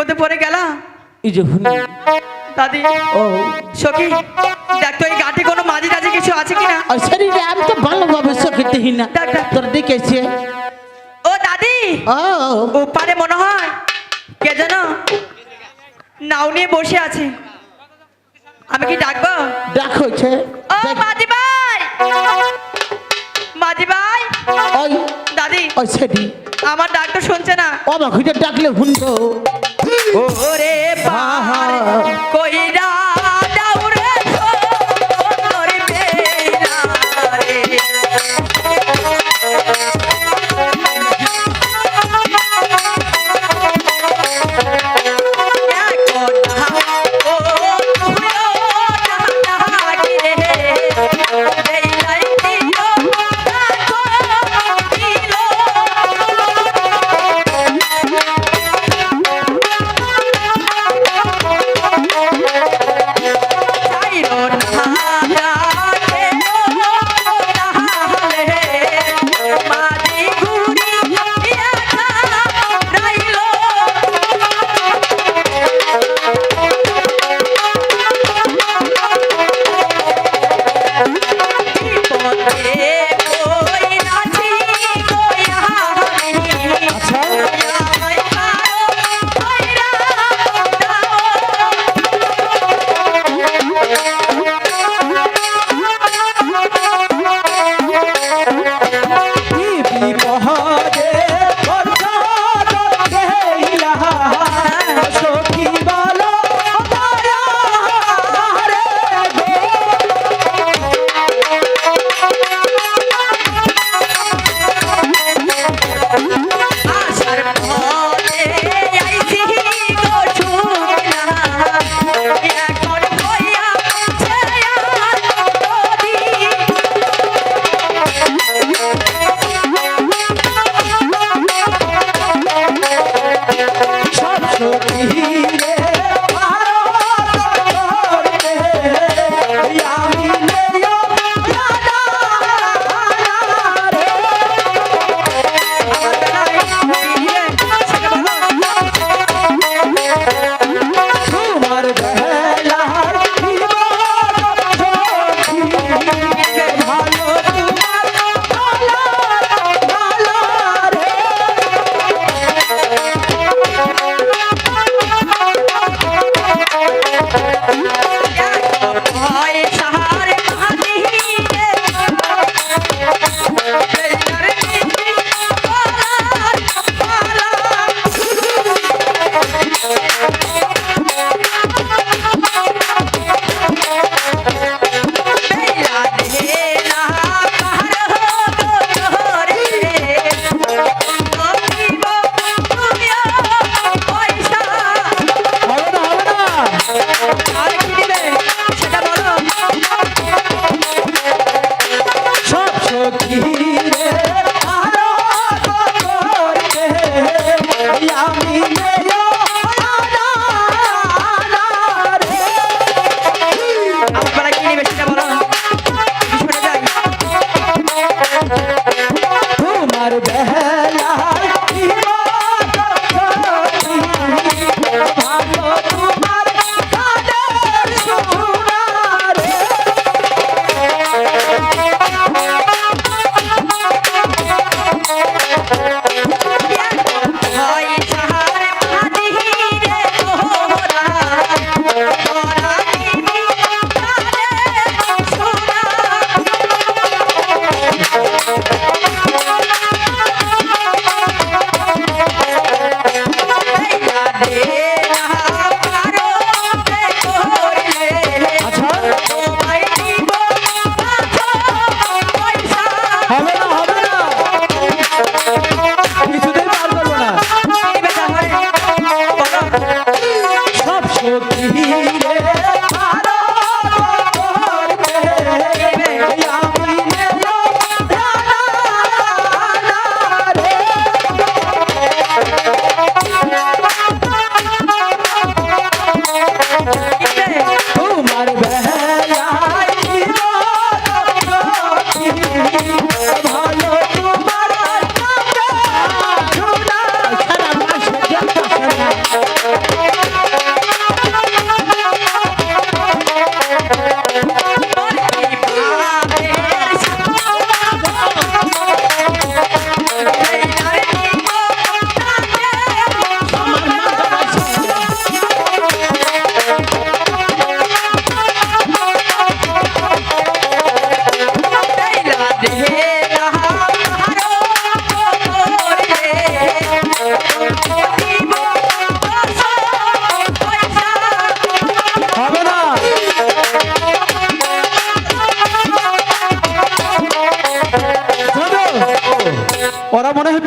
বিপদে পড়ে গেলা। এই যে দাদি ও সখী দেখ তো এই গাঁটে কোনো মাঝি টাঝি কিছু আছে কিনা। আর শরীরে আমি তো ভালোভাবে চোখেতে হিনা দেখ, দেখ। তোর দেখেছে ও দাদি ও ওপারে মনে হয় কে যেন নাও নিয়ে বসে আছে। আমি কি ডাকবো? দেখছে ও মাঝি ভাই, মাঝি ভাই। ওই দাদি ওই সেটি আমার ডাক তো শুনছে না। ও বা খুঁজে ডাকলে শুনতো ওরে পাহাড় কইরা দাও রে সুন্দর বেলা রে।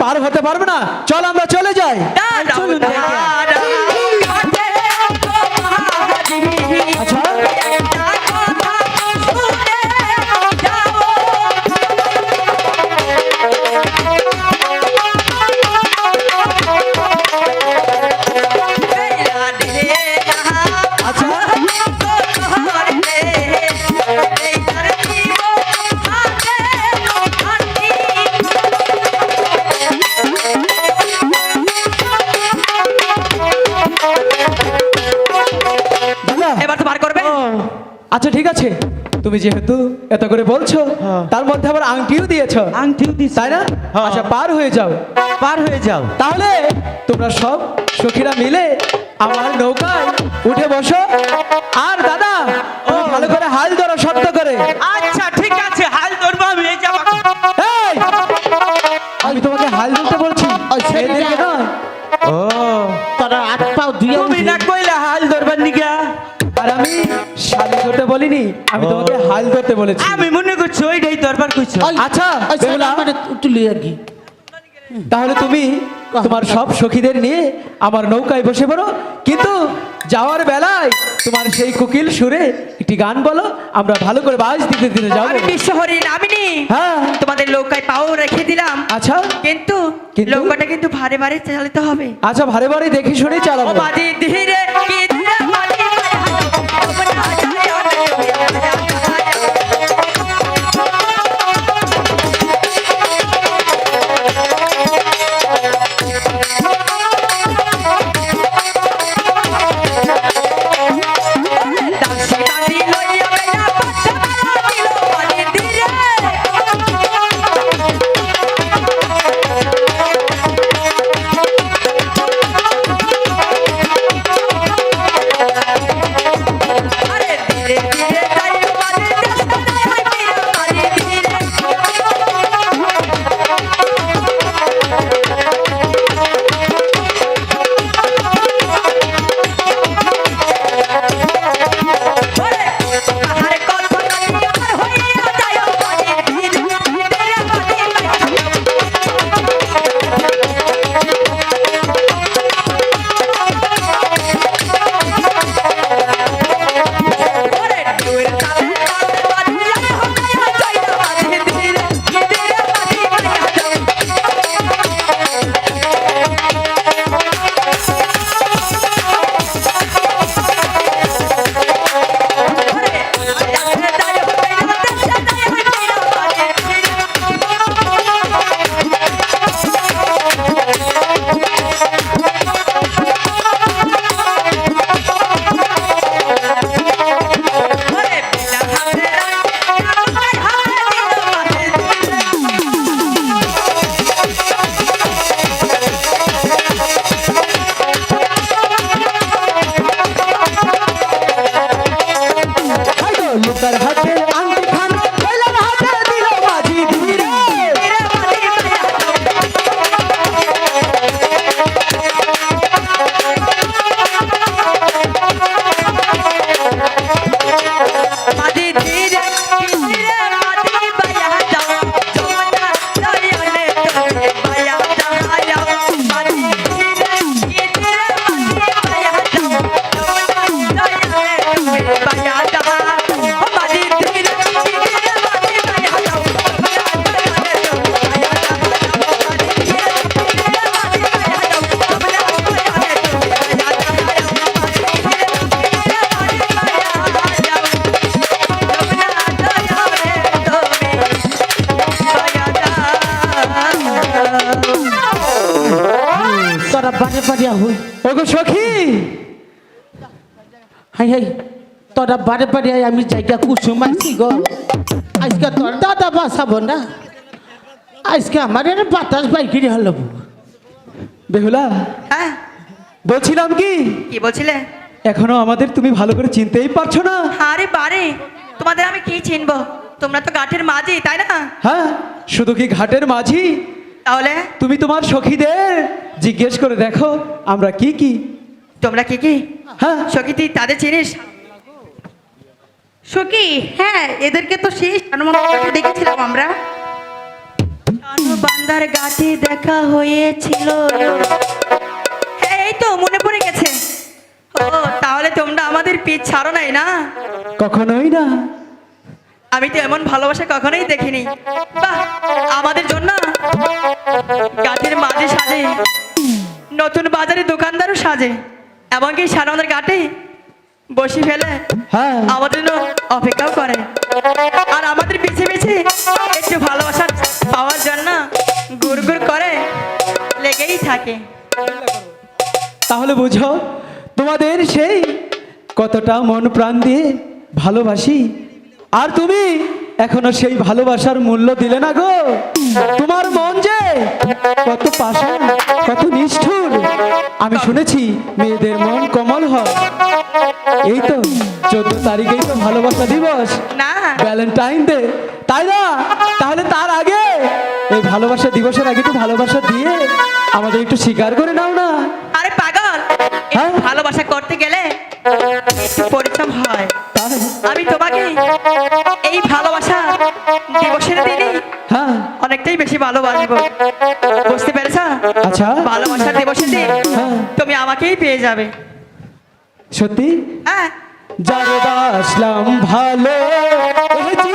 পার হতে পারবে না, চল আমরা চলে যাই। দাঁড়াও, চলুন দেখি। দাঁড়াও, ঘাটে মহাদেবী। আচ্ছা একটা কথা শুনে যাও। বেলা ঢেলে আচ্ছা ধরতে, এই তার জীব হাতে হাতি। দাদা এবার তো বার করবে। আচ্ছা ঠিক আছে, তুমি যেহেতু এত করে বলছো, হ্যাঁ। তার মধ্যে আবার আংটিও দিয়েছো, আংটিও দিস তাই না? হ্যাঁ। আচ্ছা পার হয়ে যাও। পার হয়ে যাও। তাহলে তোমরা সব সখীরা মিলে আমার নৌকায় উঠে বসো। আর দাদা তুমি ভালো করে হাল ধরো, শক্ত করে। আচ্ছা ঠিক আছে, হাল ধরবো আমি, এই যাবো। এই! আমি তোমাকে হাল ধরতে বলছি, ওই ছেলেটা- এদেরকে নয়। ও তোরা হাত পাও দিয়ে তুমি না কইলা হাল ধরবার নিকা? আর আমি শালি ধরতে বলিনি, আমি তোমাকে হাল ধরতে বলেছি। আমি মনে করছি ওইটাই দরবার কইছো। আচ্ছা, বেহুলা। মানে তুলি আর কি। তাহলে তুমি তোমার সব সখীদের নিয়ে আমার নৌকায় বসে পড়ো, কিন্তু যাওয়ার বেলায় তোমার সেই কোকিল সুরে একটি গান বলো, আমরা ভালো করে বাজ দিতে দিতে যাবো। আমি বিশ্বহরি নামিনী, হ্যাঁ তোমাদের নৌকায় পাও রেখে দিলাম, আচ্ছা কিন্তু কিন্তু? নৌকাটা কিন্তু ভারে ভারে চালাতে হবে। আচ্ছা, ভারে ভারে দেখে শুনে ও চালাবো। বাজি ধীরে কি ধীরে বাজি মায়া তোমরা যায় দাসী বাজি লইয়া বেলা পাছা দিল বাজি ধীরে। আরে ধীরে ধীরে যাই বাজি দেশে যাই ফিরে বাজি ধীরে। ওরে আহারে কথা কাটি আর হইয়া যায় বাজি ধীরে ধীরে বাজি ওরে দুই তালে তালে বাজি হইয়া যায় বাজি ধীরে ধীরে বাজি মায়া ওরে আরে যায় হইয়া দেশে যায় ফিরে বাজি ধীরে। ওরে বেলা হাতে আমার হাতে দিল বাজি ধীরে। হাইগো, লোকার হাতে আংটি খান, বেলার হাতে দিল বাজি ধীরে। ধীরে বাজি মায়া বাজি ধীরে ধীরে বাজি বায়া যাও যমুনা নয়নে তোরে বায়া যাও বাজি ধীরে ধীরে বাজি বায়া যাও যমুনা নয়নে তোরে বায়া যাও বাজি ধীরে ধীরে বাজি বায়া যাও যমুনা নয়নে তোরে বায়া যাও বাজি ধীরে ধীরে বাজি বায়া যাও যমুনা নয়নে তোরে বায়া যাও বাজি ধীরে ধীরে বাজি বায়া যাও তোরা বারে বারে হই। ওগো সখী, হাই হাই, তোরা বারে বারে আমি জায়গা কুসুম আছি গো। আজকে তোর দাদা বাঁচাবো না, আজকে আমার এর বাতাস বাইকিরি হলো। বেহুলা হ্যাঁ, বলছিলাম কি, কি বলছিলে? এখনো আমাদের তুমি ভালো করে চিনতেই পারছো না। আরে বারে, তোমাদের আমি কি চিনবো? তোমরা তো ঘাটের মাঝি, তাই না? হ্যাঁ, শুধু কি ঘাটের মাঝি, তাহলে তুমি তোমার সখীদের জিজ্ঞেস করে দেখো আমরা কি কি। তোমরা কি কি হ্যাঁ সখী তাদের চিনিস? সখী, হ্যাঁ, এদেরকে তো সেই দেখেছিলাম আমরা। বান্ধব সানন্দার গাছে দেখা হয়েছিল। এই তো মনে পড়ে গেছে। ও তাহলে তোমরা আমাদের পিছ ছাড়ো নাই না? কখনোই না। আমি তো এমন ভালোবাসা কখনোই দেখিনি। বাহ, আমাদের জন্য গাছের মাঝে সাজে, নতুন বাজারে দোকানদারও সাজে, এমনকি সানন্দার ঘাটে বসে ফেলে হ্যাঁ আমাদের জন্য অপেক্ষাও করে। আর আমাদের পিছে পিছে একটু ভালোবাসা পাওয়ার জন্য গুড় গুড় করে লেগেই থাকে। তাহলে বুঝো তোমাদের সেই কতটা মন প্রাণ দিয়ে ভালোবাসি, আর তুমি এখনো সেই ভালোবাসার মূল্য দিলে না গো। তোমার মন যে কত পাষাণ, কত নিষ্ঠুর। আমি শুনেছি মেয়েদের মন কোমল হয়। এই তো 14 তারিখেই তো ভালোবাসা দিবস, না ভ্যালেন্টাইন ডে, তাই না? তাহলে তার আগে এই ভালোবাসা দিবসের আগে একটু ভালোবাসা দিয়ে আমাদের একটু স্বীকার করে নাও না। আরে পাগল, হ্যাঁ? ভালোবাসা করতে গেলে একটু পরিশ্রম হয়। তাই? আমি তোমাকে এই ভালোবাসা দিবসের দিনই হ্যাঁ অনেকটাই বেশি ভালোবাসবো, বুঝতে পেরেছ? আচ্ছা। ভালোবাসার দিবসের দিন হ্যাঁ। তুমি আমাকেই পেয়ে যাবে। সত্যি? হ্যাঁ যারে বাসলাম ভালো, ওই যে